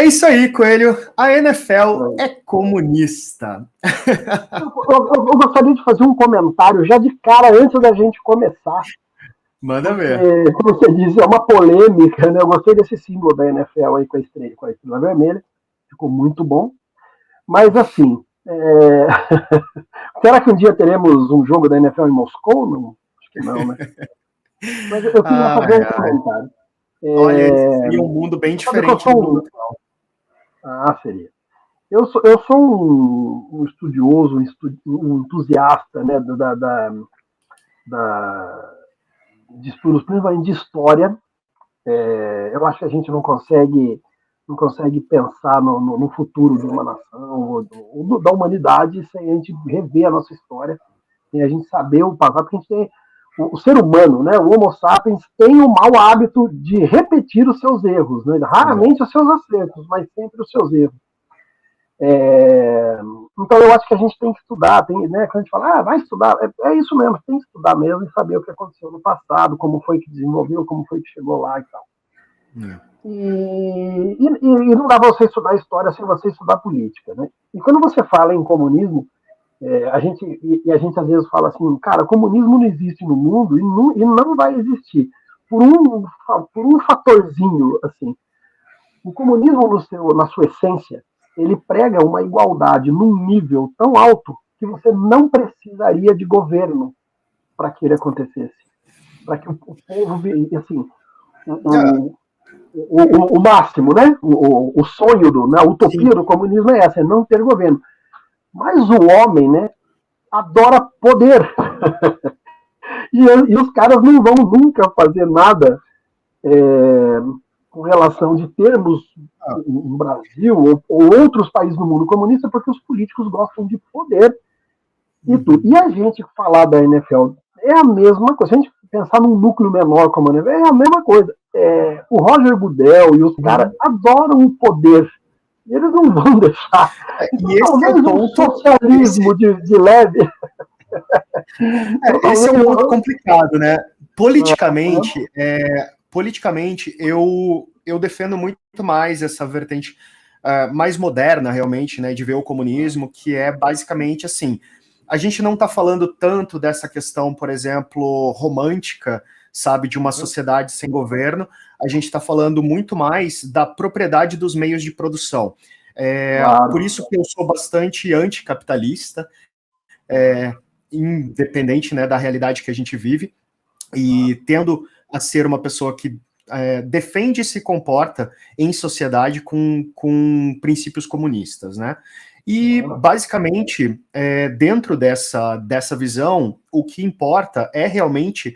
É isso aí, Coelho. A NFL é comunista. Eu gostaria de fazer um comentário já de cara antes da gente começar. Manda ver. Como você disse, é uma polêmica, né? Eu gostei desse símbolo da NFL aí com a estrela vermelha. Ficou muito bom. Mas assim, será que um dia teremos um jogo da NFL em Moscou? Não, acho que não, né? Mas eu queria fazer um comentário. Olha, seria um mundo bem diferente do mundo atual. Seria. Eu sou um estudioso, um entusiasta, né, de estudos, principalmente de história. Eu acho que a gente não consegue pensar no futuro de uma nação ou da humanidade sem a gente rever a nossa história, sem a gente saber o passado, porque a gente tem o ser humano, né, o Homo sapiens, tem o mau hábito de repetir os seus erros, né? Raramente os seus acertos, mas sempre os seus erros. Então eu acho que a gente tem que estudar, né, quando a gente fala, vai estudar, é isso mesmo, tem que estudar mesmo e saber o que aconteceu no passado, como foi que desenvolveu, como foi que chegou lá e tal. E não dá pra você estudar história sem você estudar política, né? E quando você fala em comunismo, a gente às vezes fala assim, cara, comunismo não existe no mundo e não vai existir por um fatorzinho, assim. O comunismo na sua essência, ele prega uma igualdade num nível tão alto que você não precisaria de governo para que ele acontecesse, para que o povo, assim, o máximo, né? O sonho né? A utopia do comunismo é essa, é não ter governo. Mas o homem, né, adora poder. e os caras não vão nunca fazer nada com relação de termos no Brasil ou outros países do mundo comunista, porque os políticos gostam de poder e tudo. E a gente falar da NFL é a mesma coisa. Se a gente pensar num núcleo menor como a NFL, é a mesma coisa. O Roger Goodell e os caras adoram o poder. E eles não vão deixar. E esse é o ponto, socialismo de leve. Esse é um ponto complicado, né? Politicamente, eu defendo muito mais essa vertente mais moderna, realmente, né, de ver o comunismo, que é basicamente assim, a gente não está falando tanto dessa questão, por exemplo, romântica, sabe, de uma sociedade sem governo, a gente está falando muito mais da propriedade dos meios de produção. Claro. Por isso que eu sou bastante anticapitalista, independente, né, da realidade que a gente vive, e tendo a ser uma pessoa que defende e se comporta em sociedade com princípios comunistas, né? E, basicamente, dentro dessa visão, o que importa é realmente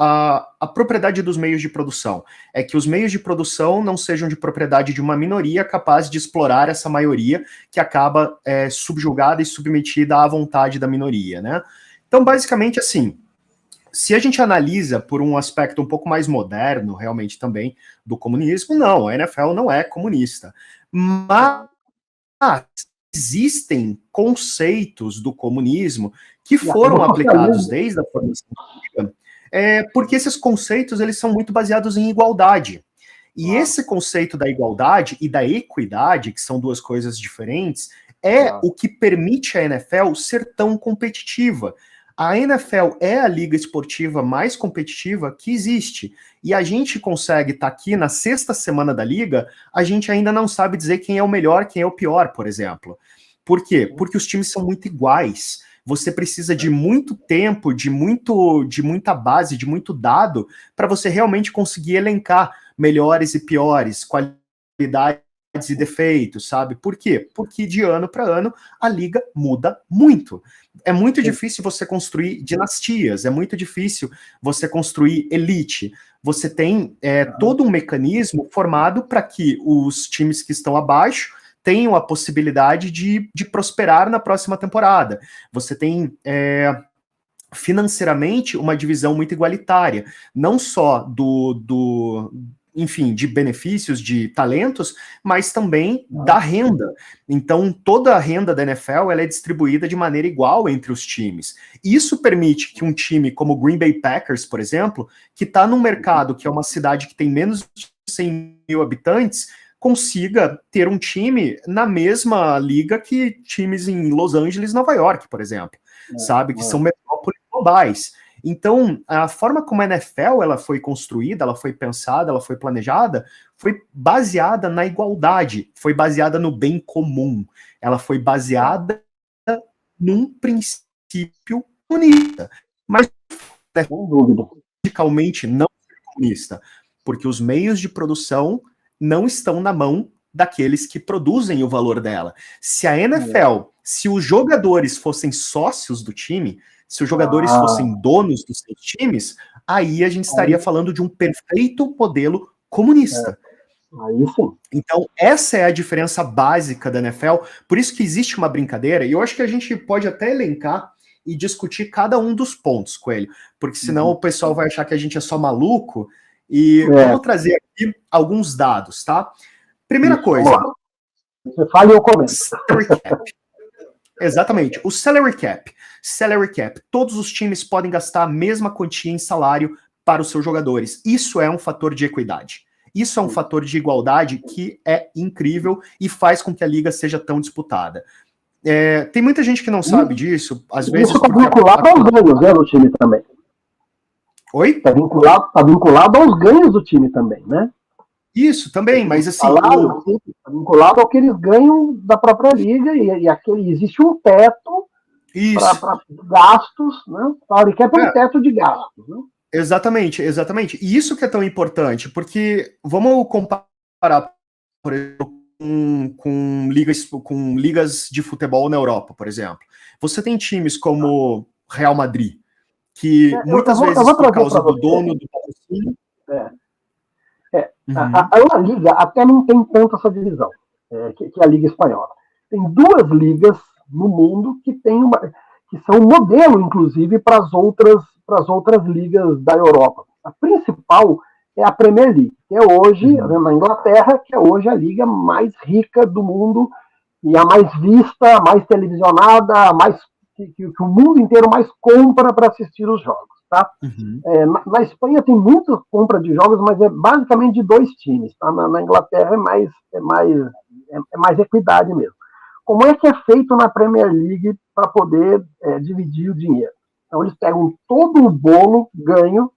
a propriedade dos meios de produção. É que os meios de produção não sejam de propriedade de uma minoria capaz de explorar essa maioria que acaba subjugada e submetida à vontade da minoria, né? Então, basicamente, assim, se a gente analisa por um aspecto um pouco mais moderno, realmente também, do comunismo, não, a NFL não é comunista. Mas existem conceitos do comunismo que foram aplicados desde a formação porque esses conceitos eles são muito baseados em igualdade. E esse conceito da igualdade e da equidade, que são duas coisas diferentes, o que permite a NFL ser tão competitiva. A NFL é a liga esportiva mais competitiva que existe. E a gente consegue estar aqui na 6ª semana da liga, a gente ainda não sabe dizer quem é o melhor, quem é o pior, por exemplo. Por quê? Porque os times são muito iguais. Você precisa de muito tempo, de muita base, de muito dado, para você realmente conseguir elencar melhores e piores, qualidades e defeitos, sabe? Por quê? Porque de ano para ano a liga muda muito. É muito difícil você construir dinastias, é muito difícil você construir elite. Você tem todo um mecanismo formado para que os times que estão abaixo tenham a possibilidade de prosperar na próxima temporada. Você tem financeiramente uma divisão muito igualitária, não só enfim, de benefícios, de talentos, mas também da renda. Então, toda a renda da NFL ela é distribuída de maneira igual entre os times. Isso permite que um time como o Green Bay Packers, por exemplo, que está num mercado que é uma cidade que tem menos de 100 mil habitantes, consiga ter um time na mesma liga que times em Los Angeles, Nova York, por exemplo, sabe? Que são metrópoles globais. Então, a forma como a NFL ela foi construída, ela foi pensada, ela foi planejada, foi baseada na igualdade, foi baseada no bem comum, ela foi baseada num princípio comunista. Mas, radicalmente, não comunista, porque os meios de produção não estão na mão daqueles que produzem o valor dela. Se a NFL, se os jogadores fossem sócios do time, se os jogadores fossem donos dos seus times, aí a gente estaria falando de um perfeito modelo comunista. Aí sim. Então, essa é a diferença básica da NFL, por isso que existe uma brincadeira, e eu acho que a gente pode até elencar e discutir cada um dos pontos, Coelho, porque senão o pessoal vai achar que a gente é só maluco, e vamos trazer aqui alguns dados, tá? Primeira coisa. Você fala e eu comento. Salary cap. Exatamente, o salary cap. Salary cap. Todos os times podem gastar a mesma quantia em salário para os seus jogadores. Isso é um fator de equidade. Isso é um fator de igualdade que é incrível e faz com que a liga seja tão disputada. Tem muita gente que não sabe disso. Às vezes isso está vinculado aos ganhos do time também. Oi? Está vinculado aos ganhos do time também, né? Isso, também, mas assim... Está vinculado ao que eles ganham da própria liga e existe um teto para gastos, né? Salary cap é um teto de gastos, né? Exatamente. E isso que é tão importante, porque vamos comparar, por exemplo, com ligas de futebol na Europa, por exemplo. Você tem times como Real Madrid, que muitas vezes, por causa do dono do patrocínio... A La Liga até não tem tanto essa divisão, que é a Liga Espanhola. Tem duas ligas no mundo que são modelo, inclusive, para as outras ligas da Europa. A principal é a Premier League, que é hoje, na Inglaterra, que é hoje a liga mais rica do mundo e a mais vista, a mais televisionada, que o mundo inteiro mais compra para assistir os jogos. Tá? Na Espanha tem muita compra de jogos, mas é basicamente de dois times. Tá? Na Inglaterra é mais equidade mesmo. Como é que é feito na Premier League para poder dividir o dinheiro? Então eles pegam todo o bolo ganho,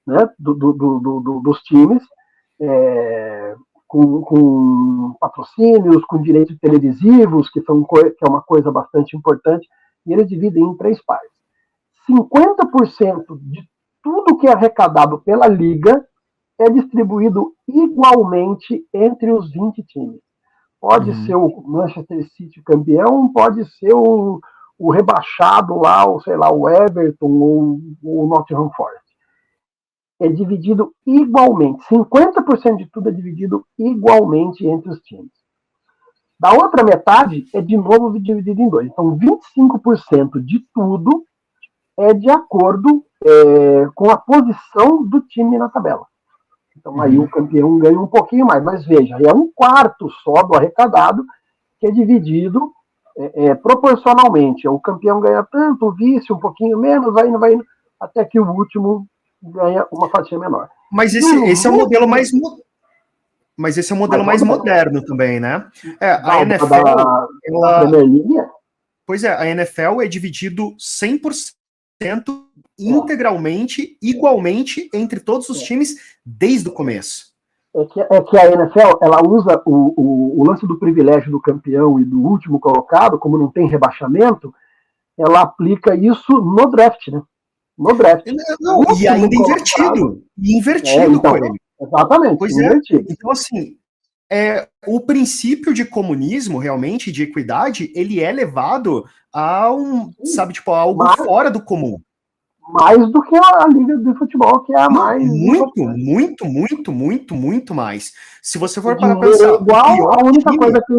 né, dos times, com patrocínios, com direitos televisivos, que é uma coisa bastante importante, e eles dividem em 3 partes. 50% de tudo que é arrecadado pela liga é distribuído igualmente entre os 20 times. Pode ser o Manchester City campeão, pode ser o rebaixado lá, o Everton ou o Nottingham Forest. É dividido igualmente. 50% de tudo é dividido igualmente entre os times. Da outra metade é de novo dividido em 2. Então, 25% de tudo é de acordo com a posição do time na tabela. Então, aí o campeão ganha um pouquinho mais. Mas veja, é 1/4 só do arrecadado que é dividido proporcionalmente. O campeão ganha tanto, o vice um pouquinho menos, vai indo, até que o último ganha uma fatia menor. Mas esse é o modelo mais... Mas esse é o modelo mais moderno também, né? A NFL... Pois é, a NFL é dividido 100% integralmente, igualmente, entre todos os times, desde o começo. É que a NFL, ela usa o lance do privilégio do campeão e do último colocado, como não tem rebaixamento, ela aplica isso no draft, né? No draft. Não, e ainda invertido. Invertido com ele. Exatamente. Pois invertido. Então, assim, o princípio de comunismo, realmente, de equidade, ele é levado a algo fora do comum. Mais do que a liga de futebol, que é a mais... Muito mais. Se você for para pensar... Igual a única coisa que...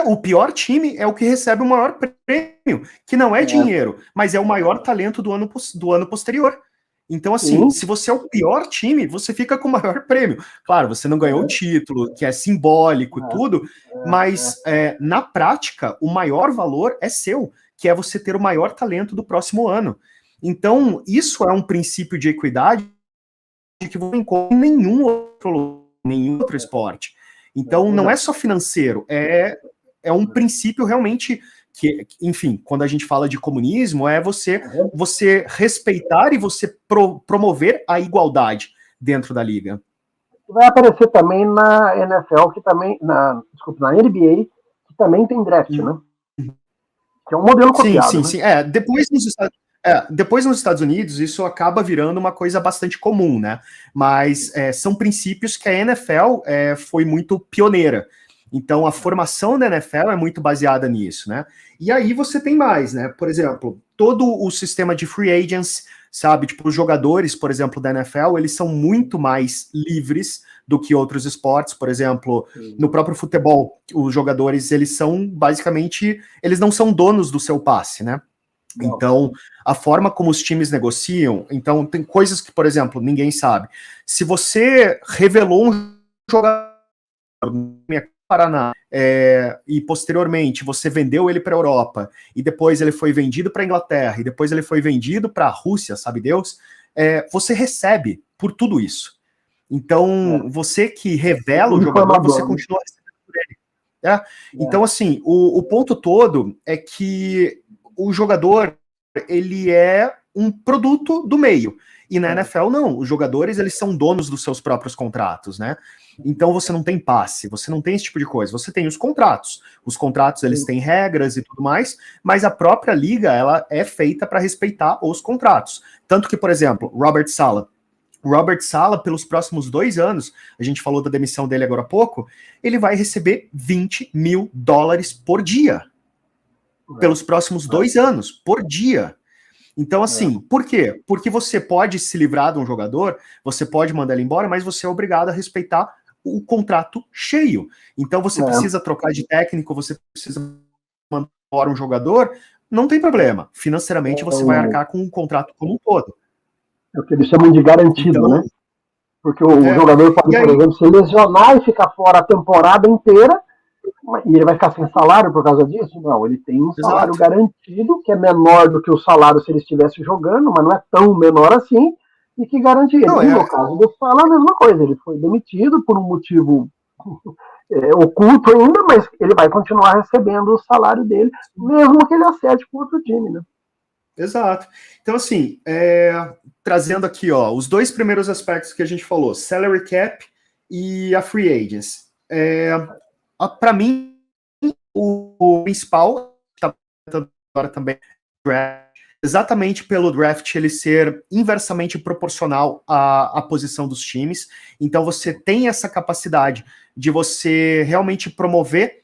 o pior time é o que recebe o maior prêmio, que não é dinheiro, mas é o maior talento do ano posterior. Então, assim, se você é o pior time, você fica com o maior prêmio. Claro, você não ganhou o título, que é simbólico, tudo, mas na prática, o maior valor é seu, que é você ter o maior talento do próximo ano. Então, isso é um princípio de equidade que você não encontra em nenhum outro nenhum outro esporte. Então, não é só financeiro, é um princípio realmente que, enfim, quando a gente fala de comunismo, é você respeitar e você promover a igualdade dentro da liga. Vai aparecer também na NFL, que também, na NBA, que também tem draft, né? Que é um modelo copiado. Sim, né? sim. Depois nos Estados Unidos, isso acaba virando uma coisa bastante comum, né? Mas são princípios que a NFL foi muito pioneira. Então, a formação da NFL é muito baseada nisso, né? E aí você tem mais, né? Por exemplo, todo o sistema de free agents, sabe? Tipo, os jogadores, por exemplo, da NFL, eles são muito mais livres do que outros esportes. Por exemplo, no próprio futebol, os jogadores, eles são basicamente, eles não são donos do seu passe, né? Então, a forma como os times negociam, então tem coisas que, por exemplo, ninguém sabe. Se você revelou um jogador no Paraná e posteriormente você vendeu ele para a Europa e depois ele foi vendido para a Inglaterra e depois ele foi vendido para a Rússia, sabe Deus, você recebe por tudo isso. Então, você que revela o jogador, você continua recebendo por ele. Então, assim, o ponto todo é que o jogador, ele é um produto do meio. E na NFL, não. Os jogadores, eles são donos dos seus próprios contratos, né? Então, você não tem passe, você não tem esse tipo de coisa. Você tem os contratos. Os contratos, eles têm regras e tudo mais, mas a própria liga, ela é feita para respeitar os contratos. Tanto que, por exemplo, Robert Saleh, pelos próximos 2 anos, a gente falou da demissão dele agora há pouco, ele vai receber $20 mil por dia. Pelos próximos 2 anos, por dia. Então, assim, por quê? Porque você pode se livrar de um jogador, você pode mandar ele embora, mas você é obrigado a respeitar o contrato cheio. Então, você precisa trocar de técnico, você precisa mandar embora um jogador, não tem problema. Financeiramente, você vai arcar com um contrato como um todo. É o que eles chamam de garantido, então, né? Porque o jogador pode, por exemplo, se lesionar e ficar fora a temporada inteira, e ele vai ficar sem salário por causa disso? Não, ele tem um salário garantido, que é menor do que o salário se ele estivesse jogando, mas não é tão menor assim, e que garante ele. No caso do Saleh, a mesma coisa, ele foi demitido por um motivo oculto ainda, mas ele vai continuar recebendo o salário dele, mesmo que ele acerte com outro time, né? Exato. Então, assim, trazendo aqui, ó, os 2 primeiros aspectos que a gente falou, salary cap e a free agents. Para mim, o principal está agora também exatamente pelo draft ele ser inversamente proporcional à posição dos times. Então, você tem essa capacidade de você realmente promover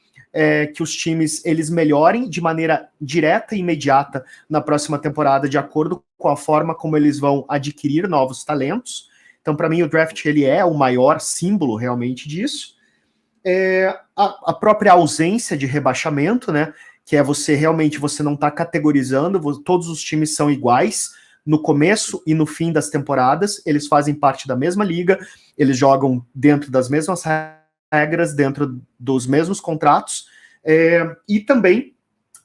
que os times eles melhorem de maneira direta e imediata na próxima temporada, de acordo com a forma como eles vão adquirir novos talentos. Então, para mim, o draft ele é o maior símbolo realmente disso. A própria ausência de rebaixamento, né? Que é você realmente você não está categorizando, todos os times são iguais no começo e no fim das temporadas, eles fazem parte da mesma liga, eles jogam dentro das mesmas regras, dentro dos mesmos contratos, e também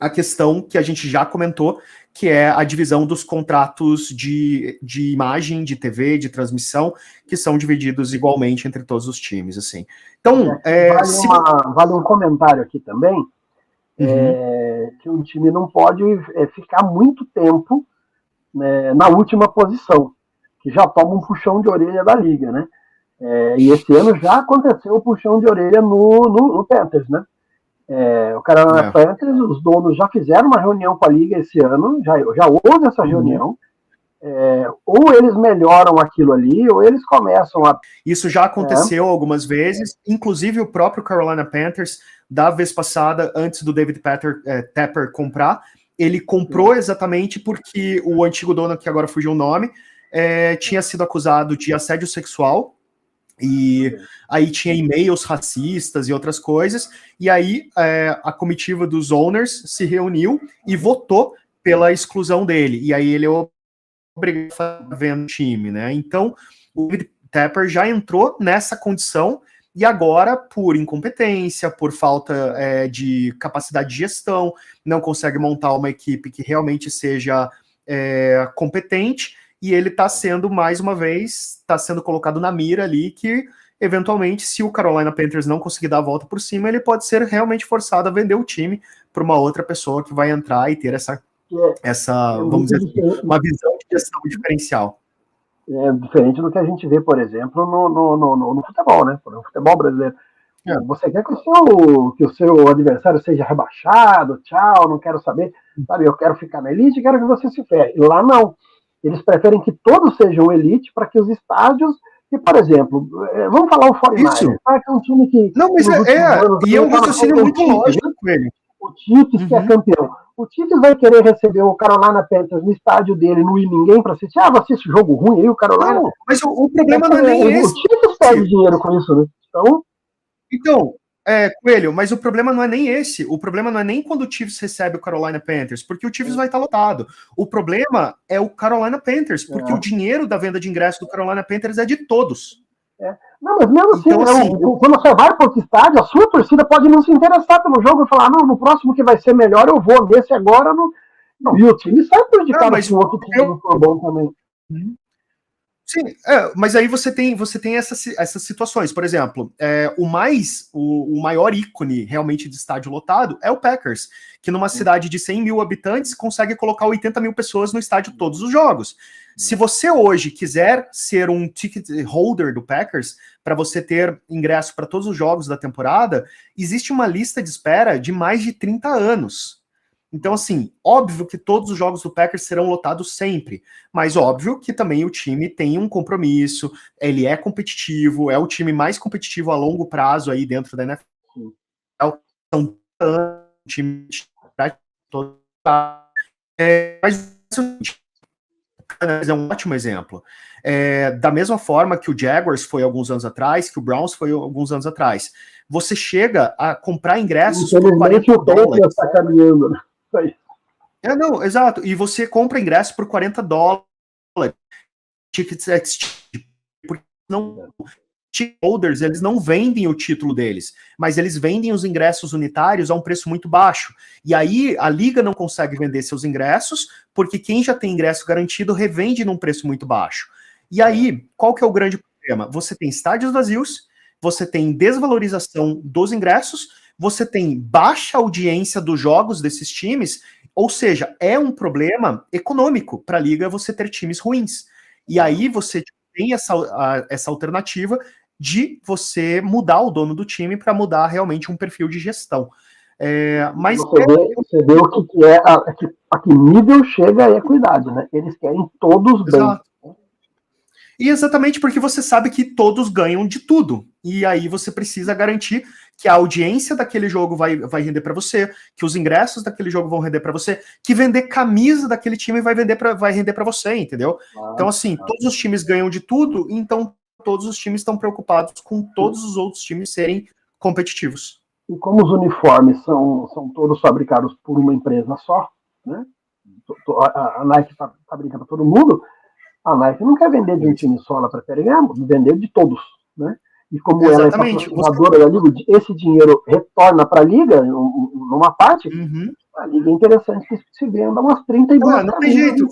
a questão que a gente já comentou, que é a divisão dos contratos de imagem, de TV, de transmissão, que são divididos igualmente entre todos os times, assim. Então, vale um comentário aqui também, que um time não pode ficar muito tempo na última posição, que já toma um puxão de orelha da liga, né? E esse ano já aconteceu o puxão de orelha no Panthers, né? O Carolina Panthers, os donos já fizeram uma reunião com a liga esse ano, já houve essa reunião, ou eles melhoram aquilo ali, ou eles começam a... Isso já aconteceu algumas vezes, inclusive o próprio Carolina Panthers, da vez passada, antes do David Tepper comprar, ele comprou exatamente porque o antigo dono, que agora fugiu o nome, tinha sido acusado de assédio sexual, e aí tinha e-mails racistas e outras coisas, e aí a comitiva dos owners se reuniu e votou pela exclusão dele, e aí ele é obrigado a vender o time, né? Então, o David Tepper já entrou nessa condição, e agora, por incompetência, por falta de capacidade de gestão, não consegue montar uma equipe que realmente seja competente, e ele está sendo, mais uma vez, está sendo colocado na mira ali, que eventualmente, se o Carolina Panthers não conseguir dar a volta por cima, ele pode ser realmente forçado a vender o time para uma outra pessoa que vai entrar e ter essa vamos dizer assim, uma visão de gestão diferencial. É diferente do que a gente vê, por exemplo, no futebol, né? No futebol brasileiro. Você quer que o seu adversário seja rebaixado, tchau, não quero saber, sabe? Eu quero ficar na elite, quero que você se ferre. E lá não. Eles preferem que todos sejam elite para que os estádios, que, por exemplo, vamos falar o 49ers, que é um time que... Não, mas e é um raciocínio muito lógico com ele. O Chiefs, que é campeão. O Chiefs vai querer receber o Carolina Panthers no estádio dele, não ir ninguém para assistir. Ah, você assiste jogo ruim aí, o Carolina... Não, mas o problema não é nem esse. O Chiefs perde dinheiro com isso, né? Então, Coelho, mas o problema não é nem esse. O problema não é nem quando o Chiefs recebe o Carolina Panthers, porque o Chiefs vai estar lotado. O problema é o Carolina Panthers, porque o dinheiro da venda de ingresso do Carolina Panthers é de todos. Não, mas mesmo assim, então, quando você vai para outro estádio, a sua torcida pode não se interessar pelo jogo e falar, não, no próximo que vai ser melhor eu vou, nesse agora não. E o time sai prejudicado se o outro time não for bom também. Sim, mas aí você tem essas situações. Por exemplo, o maior ícone realmente de estádio lotado é o Packers, que numa cidade de 100 mil habitantes consegue colocar 80 mil pessoas no estádio todos os jogos. Se você hoje quiser ser um ticket holder do Packers, para você ter ingresso para todos os jogos da temporada, existe uma lista de espera de mais de 30 anos. Então, assim, óbvio que todos os jogos do Packers serão lotados sempre, mas óbvio que também o time tem um compromisso, ele é competitivo, é o time mais competitivo a longo prazo aí dentro da NFL. São time mas é um ótimo exemplo. Da mesma forma que o Jaguars foi alguns anos atrás, que o Browns foi alguns anos atrás. Você chega a comprar ingressos por $40. Está caminhando, né? Não, exato. E você compra ingresso por $40. Porque não, holders, eles não vendem o título deles, mas eles vendem os ingressos unitários a um preço muito baixo. E aí a liga não consegue vender seus ingressos, porque quem já tem ingresso garantido revende num preço muito baixo. E aí, qual que é o grande problema? Você tem estádios vazios, você tem desvalorização dos ingressos, você tem baixa audiência dos jogos desses times, ou seja, é um problema econômico para a liga você ter times ruins. E aí você tem essa alternativa de você mudar o dono do time para mudar realmente um perfil de gestão. Mas você vê o que é, a que nível chega a equidade, né? Eles querem todos bem. Exato. E exatamente porque você sabe que todos ganham de tudo. E aí você precisa garantir que a audiência daquele jogo vai render para você, que os ingressos daquele jogo vão render para você, que vender camisa daquele time vai render para você, entendeu? Então, assim, todos os times ganham de tudo, então todos os times estão preocupados com todos os outros times serem competitivos. E como os uniformes são todos fabricados por uma empresa só, né? A Nike fabrica para todo mundo, a Nike não quer vender de um time só, ela prefere vender de todos, né? E como exatamente. Ela é patrocinadora da liga, esse dinheiro retorna para a liga, numa parte, a liga é interessante que se venda umas 32. Não tem jeito,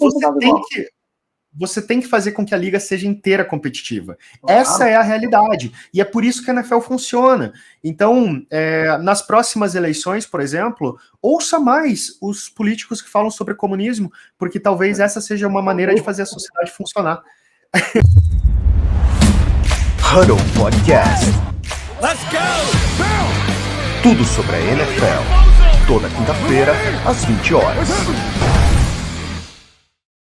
você tem que fazer com que a liga seja inteira competitiva. Claro. Essa é a realidade. E é por isso que a NFL funciona. Então, nas próximas eleições, por exemplo, ouça mais os políticos que falam sobre comunismo, porque talvez essa seja uma maneira de fazer a sociedade funcionar. Huddle Podcast. Let's go! Tudo sobre a NFL. Toda quinta-feira, às 20 horas.